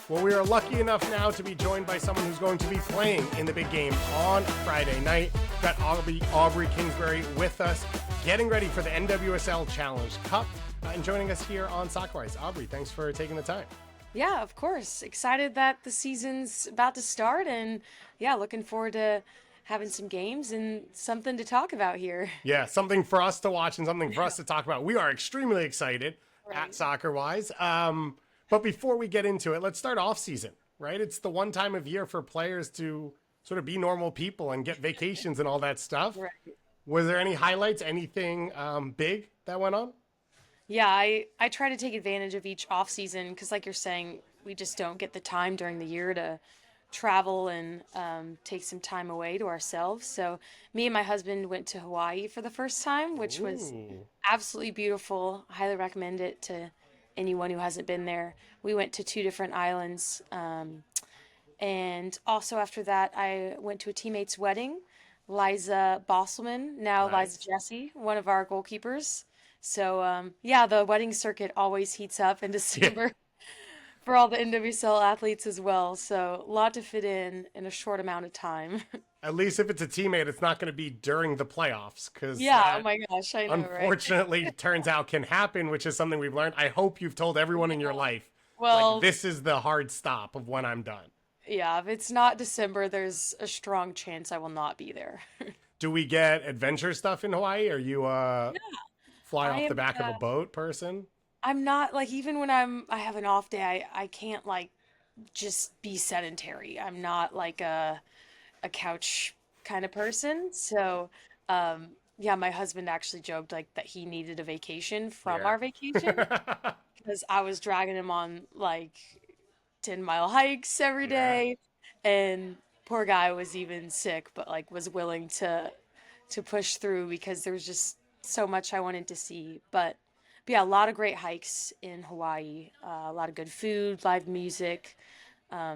Well, we are lucky enough now to be joined by someone who's going to be playing in the big game on Friday night. We've got Aubrey Kingsbury with us, getting ready for the NWSL Challenge Cup, and joining us here on Soccerwise. Aubrey, thanks for taking the time. Yeah, of course. Excited that the season's about to start, and yeah, looking forward to having some games and something to talk about here. Yeah, something for us to watch and something for us to talk about. We are extremely excited at Right. Soccerwise. But before we get into it, let's start off season, right? It's the one time of year for players to sort of be normal people and get vacations and all that stuff. Right. Was there any highlights, anything big that went on? Yeah, I try to take advantage of each off season because, like you're saying, we just don't get the time during the year to travel and take some time away to ourselves. So me and my husband went to Hawaii for the first time, which was Ooh, absolutely beautiful. I highly recommend it to anyone who hasn't been there. We went to two different islands. And also after that, I went to a teammate's wedding, Liza Bosselman, now Liza nice. Jesse, one of our goalkeepers. So yeah, the wedding circuit always heats up in Yeah. December for all the NWSL athletes as well. So a lot to fit in a short amount of time. At least if it's a teammate, it's not going to be during the playoffs because Yeah, oh that my gosh, I know, right? unfortunately turns out can happen, which is something we've learned. I hope you've told everyone in your life, like, Well, this is the hard stop of when I'm done. yeah, if it's not December, there's a strong chance I will not be there. Do we get adventure stuff in Hawaii? Are you Yeah, fly I off the am. back of a boat person? I'm not like even when I have an off day, I can't like just be sedentary. I'm not like a couch kind of person. So, yeah, my husband actually joked like that he needed a vacation from Yeah. our vacation because I was dragging him on like 10-mile hikes every Yeah. day, and poor guy was even sick, but like was willing to push through because there was just so much I wanted to see. But yeah, a lot of great hikes in Hawaii, a lot of good food, live music.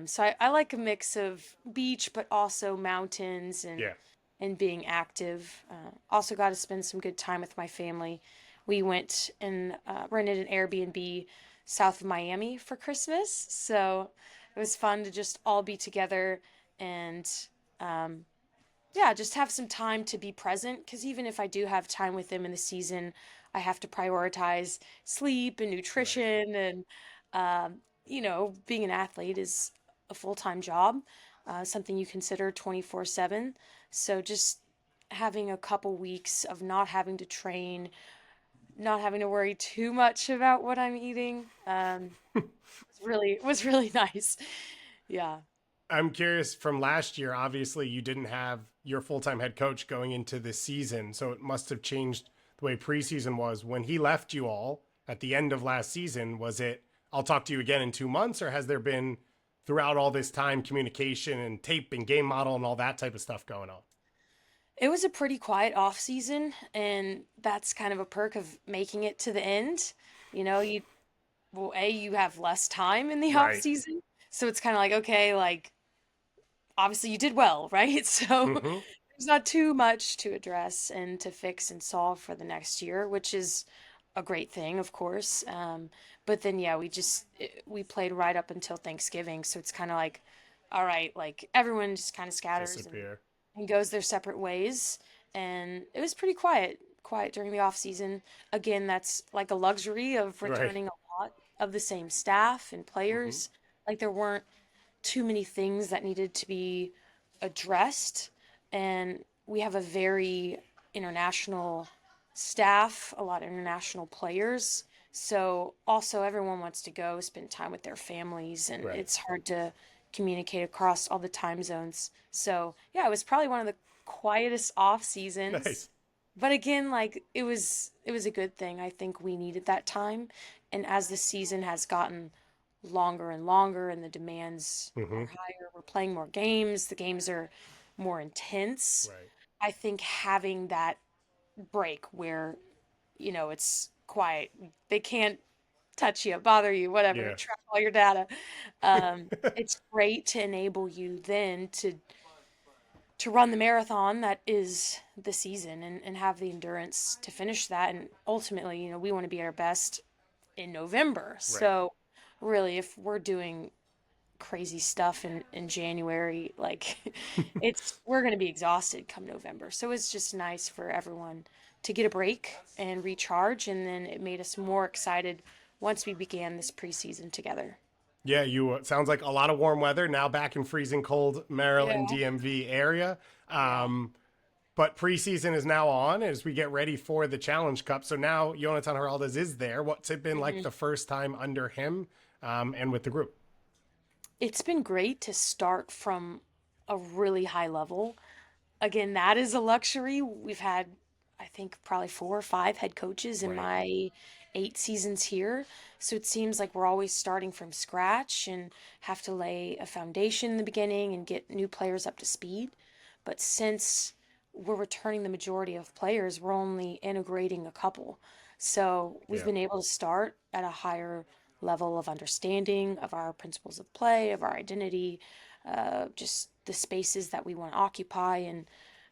So I like a mix of beach, but also mountains Yeah. and being active. Also got to spend some good time with my family. We went and rented an Airbnb south of Miami for Christmas, so it was fun to just all be together and um, yeah, just have some time to be present. Because even if I do have time with them in the season, I have to prioritize sleep and Right. nutrition and being an athlete is a full-time job, something you consider 24/7. So just having a couple weeks of not having to train, not having to worry too much about what I'm eating, was really nice. Yeah. I'm curious from last year, obviously you didn't have your full-time head coach going into this season, so it must have changed the way preseason was. When he left you all at the end of last season, was it, I'll talk to you again in 2 months, or has there been throughout all this time communication and tape and game model and all that type of stuff going on? It was a pretty quiet off season, and that's kind of a perk of making it to the end. You well, you have less time in the off Right. season, so it's kind of like okay, like obviously you did well, right? So Mm-hmm. there's not too much to address and to fix and solve for the next year, which is a great thing, of course. But then yeah, we played right up until Thanksgiving, so it's kind of like, all right, like everyone just kind of scatters Disappear. and goes their separate ways, and it was pretty quiet during the off season. Again, that's like a luxury of Right. returning a lot of the same staff and Mm-hmm. players. Like there weren't too many things that needed to be addressed. And we have a very international staff, a lot of international players. So also everyone wants to go spend time with their families, and Right. it's hard to communicate across all the time zones. So yeah, it was probably one of the quietest off seasons. Nice. But again, like it was a good thing. I think we needed that time. And as the season has gotten longer and longer and the demands Mm-hmm. are higher. We're playing more games, the games are more intense. Right. I think having that break where, it's quiet, they can't touch you, bother you, whatever, Yeah. track all your data. It's great to enable you then to run the marathon that is the season and have the endurance to finish that. And ultimately, we want to be our best in November. Right. So really, if we're doing crazy stuff in January. Like we're going to be exhausted come November. So it's just nice for everyone to get a break and recharge. And then it made us more excited once we began this preseason together. Yeah, you sounds like a lot of warm weather now back in freezing cold Maryland Yeah. DMV area. Yeah. But preseason is now on as we get ready for the Challenge Cup. So now Jonathan Heraldez is there. What's it been like Mhm. the first time under him and with the group? It's been great to start from a really high level. Again, that is a luxury. We've had, I think, probably 4 or 5 head coaches in Right. my 8 seasons here. So it seems like we're always starting from scratch and have to lay a foundation in the beginning and get new players up to speed. But since we're returning the majority of players, we're only integrating a couple. So we've Yeah. been able to start at a higher level of understanding of our principles of play, of our identity, just the spaces that we want to occupy and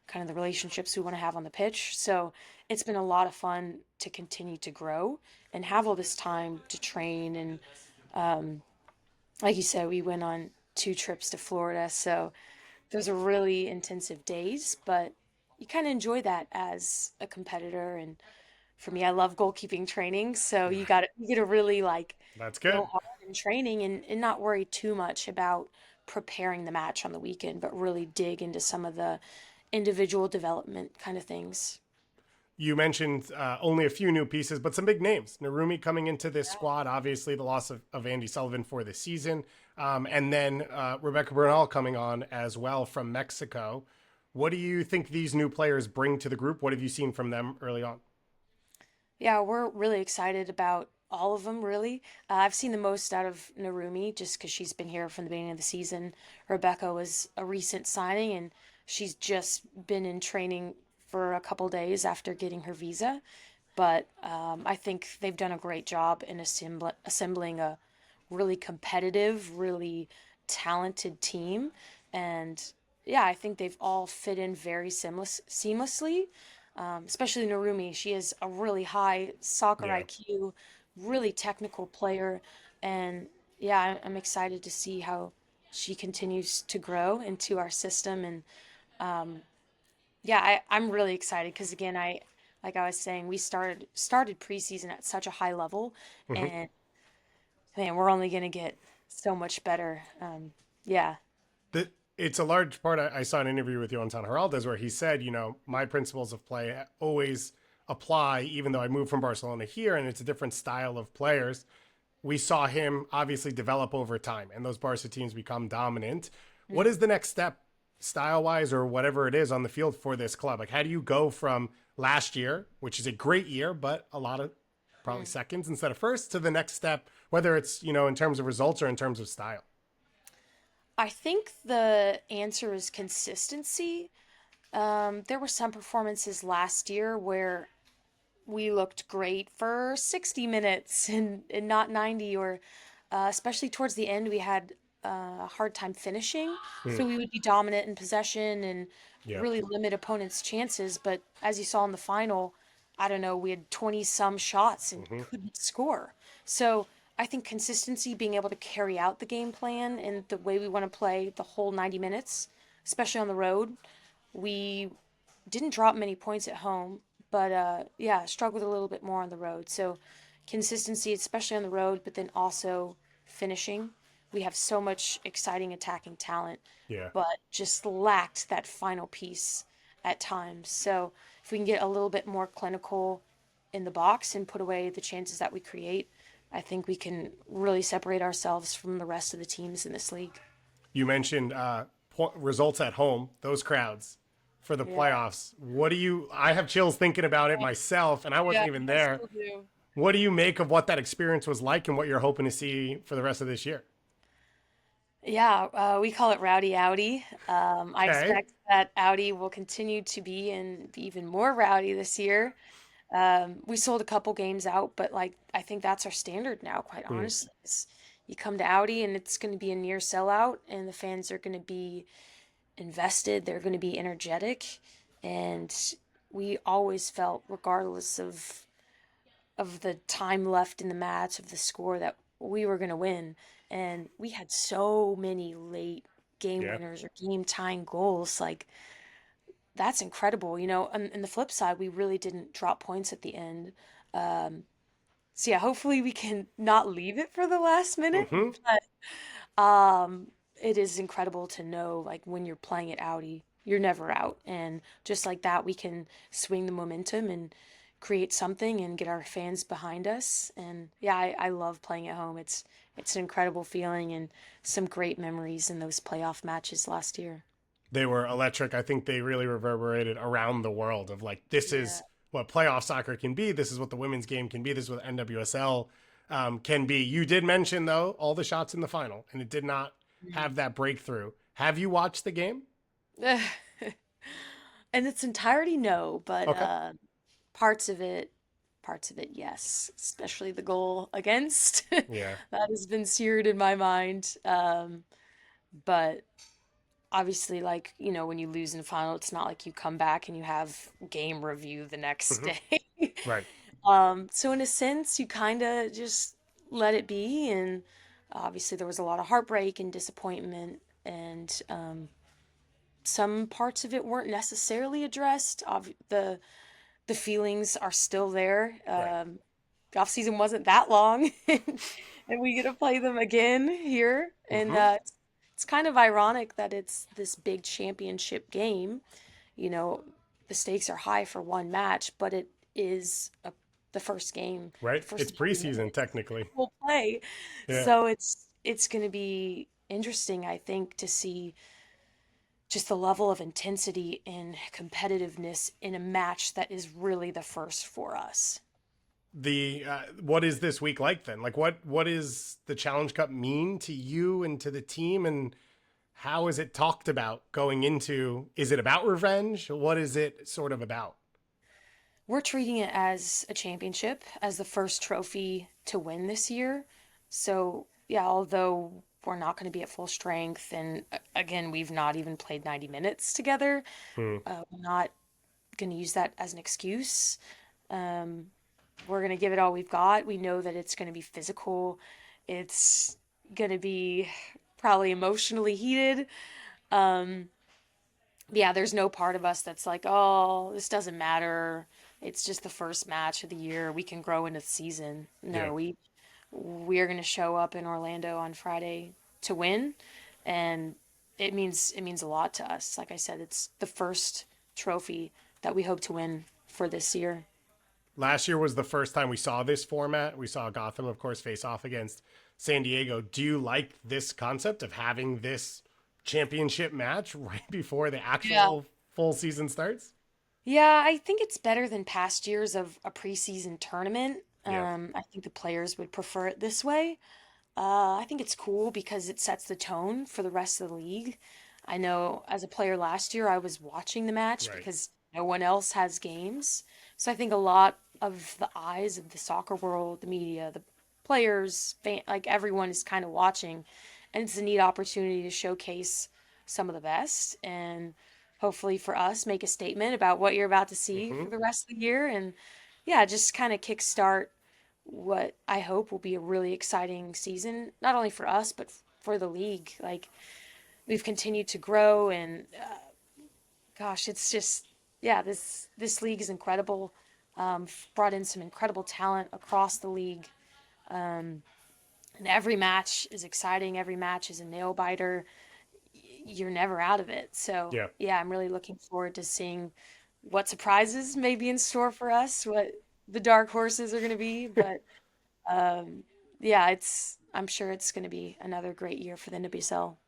kind of the relationships we want to have on the pitch. So it's been a lot of fun to continue to grow and have all this time to train. And like you said, we went on 2 trips to Florida. So those are really intensive days, but you kind of enjoy that as a competitor. And for me, I love goalkeeping training. So you get to really like That's go good. hard in training and not worry too much about preparing the match on the weekend, but really dig into some of the individual development kind of things. You mentioned only a few new pieces, but some big names. Narumi coming into this squad, obviously the loss of Andy Sullivan for the season. And then Rebecca Bernal coming on as well from Mexico. What do you think these new players bring to the group? What have you seen from them early on? Yeah, we're really excited about all of them, really. I've seen the most out of Narumi just because she's been here from the beginning of the season. Rebecca was a recent signing, and she's just been in training for a couple days after getting her visa. But I think they've done a great job in assembling a really competitive, really talented team. And yeah, I think they've all fit in very seamlessly, especially Narumi. She has a really high soccer Yeah. IQ, really technical player. And yeah, I'm excited to see how she continues to grow into our system. And yeah, I'm really excited because again, like I was saying, we started preseason at such a high level, Hmm. and man, we're only gonna get so much better. Yeah, It's a large part. I saw an interview with Jonathan Heraldez where he said, my principles of play always apply, even though I moved from Barcelona here and it's a different style of players. We saw him obviously develop over time and those Barca teams become dominant. What mm, is the next step style wise or whatever it is on the field for this club? Like, how do you go from last year, which is a great year, but a lot of probably mm. seconds instead of first, to the next step, whether it's, in terms of results or in terms of style? I think the answer is consistency. There were some performances last year where we looked great for 60 minutes and not 90, or especially towards the end, we had a hard time finishing. Mm, So we would be dominant in possession and yeah. really limit opponents' chances. But as you saw in the final, I don't know, we had 20 some shots and Hmm. couldn't score. So I think consistency, being able to carry out the game plan and the way we want to play the whole 90 minutes, especially on the road. We didn't drop many points at home, but yeah, struggled a little bit more on the road. So consistency, especially on the road, but then also finishing. We have so much exciting attacking talent, Yeah. but just lacked that final piece at times. So if we can get a little bit more clinical in the box and put away the chances that we create, I think we can really separate ourselves from the rest of the teams in this league. You mentioned results at home, those crowds for the Yeah. playoffs. I have chills thinking about it myself, and I Yeah, wasn't even I there. still do. What do you make of what that experience was like and what you're hoping to see for the rest of this year? Yeah, we call it Rowdy Audi. I Okay. expect that Audi will continue to be and be even more rowdy this year. We sold a couple games out, but like I think that's our standard now, quite Hmm. honestly. You come to Audi and it's going to be a near sellout, and the fans are going to be invested. They're going to be energetic, and we always felt, regardless of the time left in the match, of the score, that we were going to win. and we had so many late game Yeah. winners or game tying goals. Like, that's incredible. On the flip side, we really didn't drop points at the end. Um, so yeah, hopefully we can not leave it for the last minute. Hmm. But it is incredible to know, like, when you're playing at Audi, you're never out, and just like that, we can swing the momentum and create something and get our fans behind us. And yeah, I love playing at home. It's an incredible feeling and some great memories in those playoff matches last year. They were electric. I think they really reverberated around the world of like, this Yeah. is what playoff soccer can be. This is what the women's game can be. This is what NWSL can be. You did mention, though, all the shots in the final, and it did not have that breakthrough. Have you watched the game? In its entirety, no, but Okay. parts of it, parts of it, yes. Especially the goal against. Yeah. That has been seared in my mind. But obviously, like, when you lose in the final, it's not like you come back and you have game review the next Hmm. day. Right. So in a sense, you kind of just let it be, and obviously there was a lot of heartbreak and disappointment, and some parts of it weren't necessarily addressed. The feelings are still there. Right. The off season wasn't that long, and we get to play them again here. And Hmm. it's kind of ironic that it's this big championship game. You know, the stakes are high for one match, but it is the first game, the Right. It's first 90 preseason, minutes technically. we'll play. Yeah. So it's going to be interesting, I think, to see just the level of intensity and competitiveness in a match that is really the first for us. The what is this week like then? Like, what is the Challenge Cup mean to you and to the team, and how is it talked about going into? Is it about revenge? What is it sort of about? We're treating it as a championship, as the first trophy to win this year. So, yeah, although we're not going to be at full strength, and again, we've not even played 90 minutes together, Hmm. we're not going to use that as an excuse. Um, we're going to give it all we've got. We know that it's going to be physical, it's going to be probably emotionally heated. Um, yeah, there's no part of us that's like, oh, this doesn't matter. It's just the first match of the year. We can grow into the season. Yeah. No, we are going to show up in Orlando on Friday to win, and it means a lot to us. Like I said, it's the first trophy that we hope to win for this year. Last year was the first time we saw this format. We saw Gotham, of course, face off against San Diego. Do you like this concept of having this championship match right before the Yeah. actual full season starts? Yeah, I think it's better than past years of a preseason tournament. Yeah. I think the players would prefer it this way. I think it's cool because it sets the tone for the rest of the league. I know as a player last year, I was watching the match Right. because no one else has games. So I think a lot of the eyes of the soccer world, the media, the players, like everyone is kind of watching. And it's a neat opportunity to showcase some of the best and hopefully for us make a statement about what you're about to see Hmm. for the rest of the year. And yeah, just kind of kickstart what I hope will be a really exciting season, not only for us, but for the league. Like, we've continued to grow, and gosh, it's just, yeah, this league is incredible. Brought in some incredible talent across the league, and every match is exciting. Every match is a nail biter. You're never out of it. So, Yeah. yeah, I'm really looking forward to seeing what surprises may be in store for us, what the dark horses are going to be, but Um, yeah, I'm sure it's going to be another great year for the NWSL.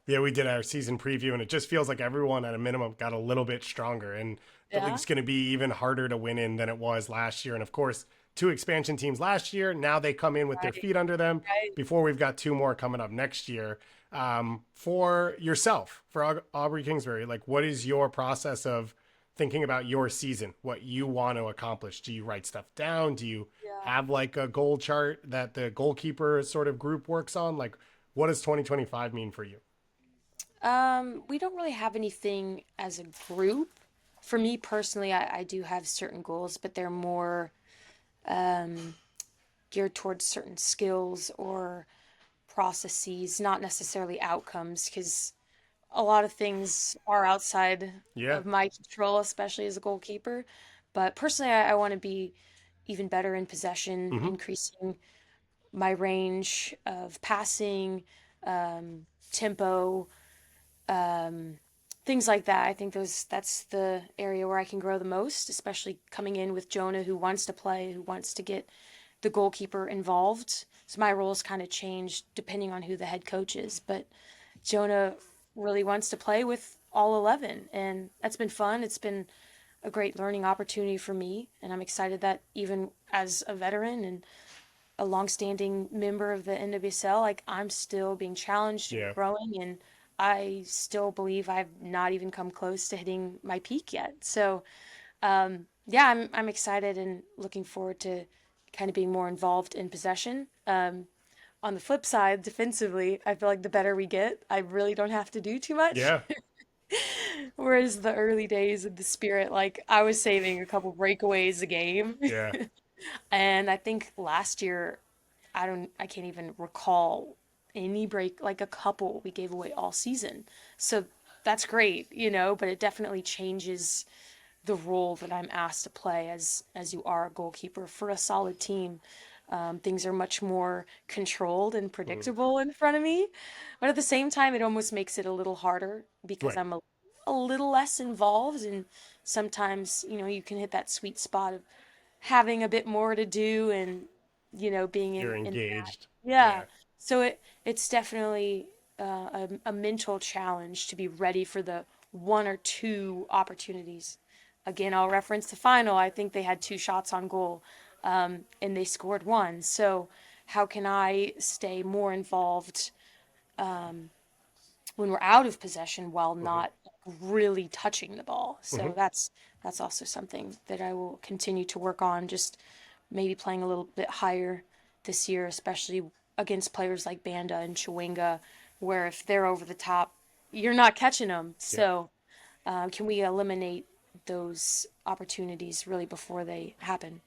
Yeah, we did our season preview, and it just feels like everyone at a minimum got a little bit stronger, and the Yeah. league's going to be even harder to win in than it was last year. And of course, two expansion teams last year. Now they come in with their Right, feet under them. right. Before we've got two more coming up next year. For yourself, for Aubrey Kingsbury, like, what is your process of thinking about your season? What you want to accomplish? Do you write stuff down? Do you Yeah. have like a goal chart that the goalkeeper sort of group works on? Like, what does 2025 mean for you? We don't really have anything as a group. For me personally, I do have certain goals, but they're more um, geared towards certain skills or processes, not necessarily outcomes, because a lot of things are outside Yeah. of my control, especially as a goalkeeper. But personally, I want to be even better in possession, Hmm. increasing my range of passing, tempo, um, things like that. I think that's the area where I can grow the most, especially coming in with Jonah, who wants to play, who wants to get the goalkeeper involved. So my roles kind of changed depending on who the head coach is, but Jonah really wants to play with all 11, and that's been fun. It's been a great learning opportunity for me, and I'm excited that even as a veteran and a longstanding member of the NWSL, like I'm still being challenged and Yeah. growing, and I still believe I've not even come close to hitting my peak yet. So, yeah, I'm excited and looking forward to kind of being more involved in possession. On the flip side, defensively, I feel like the better we get, I really don't have to do too much. Yeah. Whereas the early days of the Spirit, like I was saving a couple breakaways a game. Yeah. And I think last year, I can't even recall any break, like a couple we gave away all season. So that's great, but it definitely changes the role that I'm asked to play as you are a goalkeeper for a solid team. Things are much more controlled and Mm. predictable in front of me, but at the same time, it almost makes it a little harder because Right. a little less involved, and sometimes you can hit that sweet spot of having a bit more to do and being You're in that. engaged. Yeah, Yeah. so it's definitely a mental challenge to be ready for the one or two opportunities. Again, I'll reference the final. I think they had two shots on goal, and they scored one. So how can I stay more involved when we're out of possession while Hmm. not really touching the ball? So Hmm. that's also something that I will continue to work on. Just maybe playing a little bit higher this year, especially against players like Banda and Chewinga, where if they're over the top, you're not catching them. Yeah. So can we eliminate those opportunities really before they happen?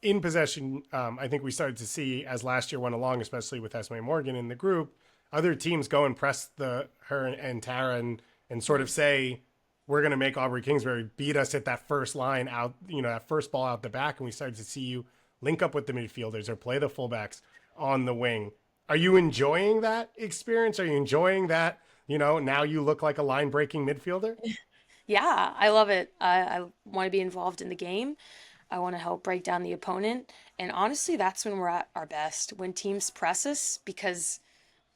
In possession, I think we started to see as last year went along, especially with Esme Morgan in the group, other teams go and press her and Tara and sort of Mm. say, we're going to make Aubrey Kingsbury beat us at that first line out, that first ball out the back. And we started to see you link up with the midfielders or play the fullbacks on the wing. Are you enjoying that experience? Are you enjoying that? Now you look like a line breaking midfielder. Yeah, I love it. I want to be involved in the game. I want to help break down the opponent. And honestly, that's when we're at our best, when teams press us, because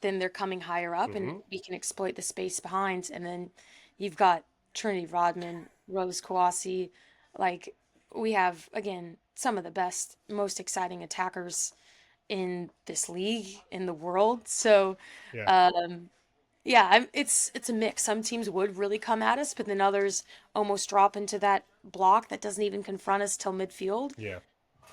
then they're coming higher up and Hmm. we can exploit the space behind. And then you've got Trinity Rodman, Rose Kawasi. Like, we have, again, some of the best, most exciting attackers in this league, in the world. So, Yeah. yeah, it's a mix. Some teams would really come at us, but then others almost drop into that block that doesn't even confront us till midfield. Yeah.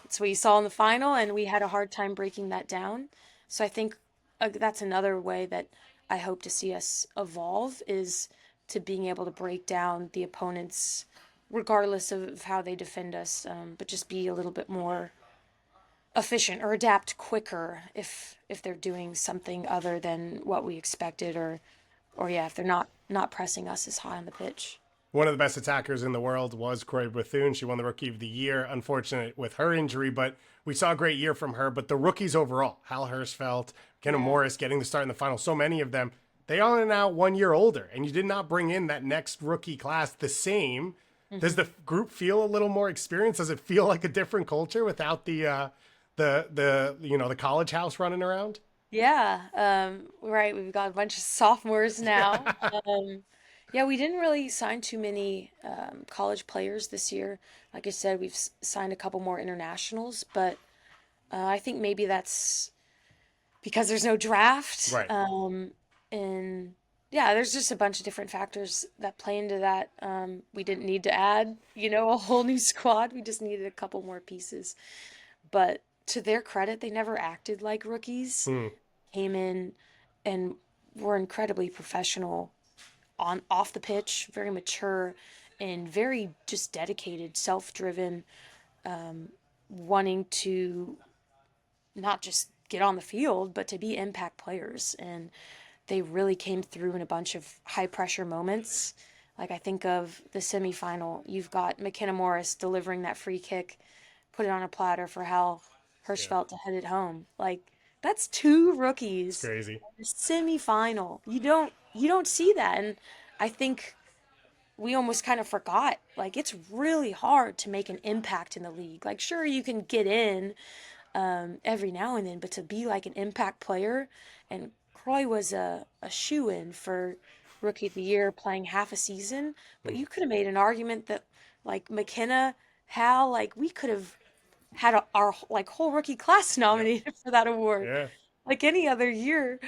It's what you saw in the final, and we had a hard time breaking that down. So I think that's another way that I hope to see us evolve is to being able to break down the opponents, regardless of how they defend us, but just be a little bit more efficient or adapt quicker if they're doing something other than what we expected, or yeah, if they're not pressing us as high on the pitch. One of the best attackers in the world was Corey Bethune. She won the Rookie of the Year. Unfortunate with her injury, but we saw a great year from her. But the rookies overall, Hal Hirschfeld, Kenna Yeah. Morris getting the start in the final, so many of them, they are now 1 year older, and you did not bring in that next rookie class the same. Does Hmm. the group feel a little more experienced? Does it feel like a different culture without the college house running around? Yeah, right. We've got a bunch of sophomores now. Yeah, we didn't really sign too many college players this year. Like I said, we've signed a couple more internationals, but I think maybe that's because there's no draft. Right. And yeah, there's just a bunch of different factors that play into that. We didn't need to add, a whole new squad. We just needed a couple more pieces. But to their credit, they never acted like rookies. Hmm. Came in and were incredibly professional on off the pitch, very mature and very just dedicated, self-driven, wanting to not just get on the field, but to be impact players. And they really came through in a bunch of high pressure moments. Like I think of the semifinal, you've got McKenna Morris delivering that free kick, put it on a platter for Hal Yeah, Hirschfeld to head it home. Like that's two it's rookies crazy. in the semifinal. You don't see that. And I think we almost kind of forgot. Like it's really hard to make an impact in the league. Like sure you can get in every now and then, but to be like an impact player, and Croy was a shoe-in for Rookie of the Year playing half a season, but Mm. you could have made an argument that like McKenna, Hal, like we could have had our like whole rookie class Yep. nominated for that award. Yeah. Like any other year,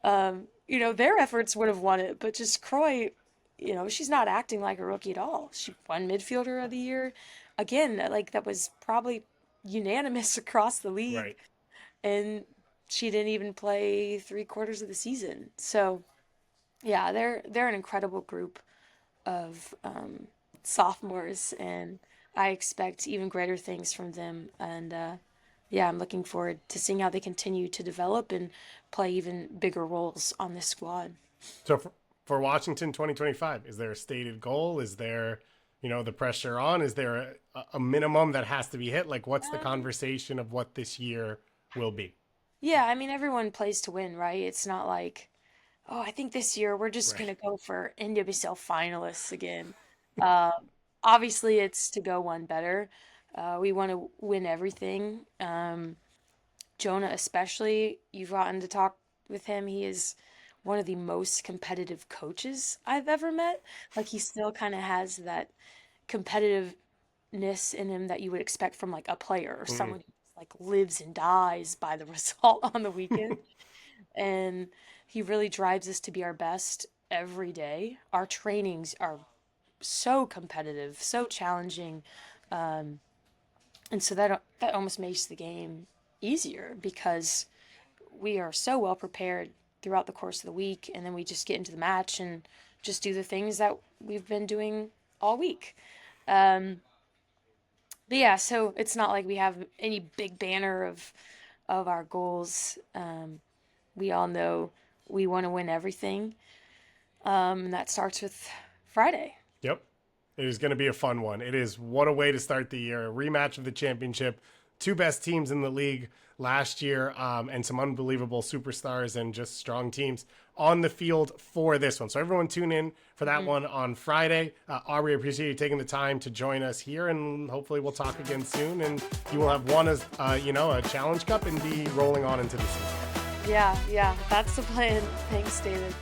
their efforts would have won it, but just Croy, she's not acting like a rookie at all. She won midfielder of the year. Again, like that was probably unanimous across the league, Right. and she didn't even play 3/4 of the season. So yeah, they're an incredible group of sophomores, and I expect even greater things from them. And yeah, I'm looking forward to seeing how they continue to develop and play even bigger roles on this squad. So for Washington 2025, is there a stated goal? Is there, the pressure on? Is there a minimum that has to be hit? Like, what's the Um, conversation of what this year will be? yeah, I mean, everyone plays to win, right? It's not like, oh, I think this year we're just Right. gonna go for NWSL finalists again. Uh, Obviously, it's to go one better. We want to win everything. Jonah, especially, you've gotten to talk with him. He is one of the most competitive coaches I've ever met. Like, he still kind of has that competitiveness in him that you would expect from like a player or Mm. someone who like lives and dies by the result on the weekend. And he really drives us to be our best every day. Our trainings are so competitive, so challenging, and so that almost makes the game easier because we are so well prepared throughout the course of the week, and then we just get into the match and just do the things that we've been doing all week. Um, but yeah, so it's not like we have any big banner of our goals. We all know we want to win everything. And that starts with Friday. Yep. It is going to be a fun one. It is what a way to start the year. A rematch of the championship. Two best teams in the league last year, and some unbelievable superstars and just strong teams on the field for this one. So everyone tune in for that Mhm. one on Friday. Aubrey, appreciate you taking the time to join us here, and hopefully we'll talk again soon. And you will have won as a Challenge Cup and be rolling on into the season. Yeah, that's the plan. Thanks, David.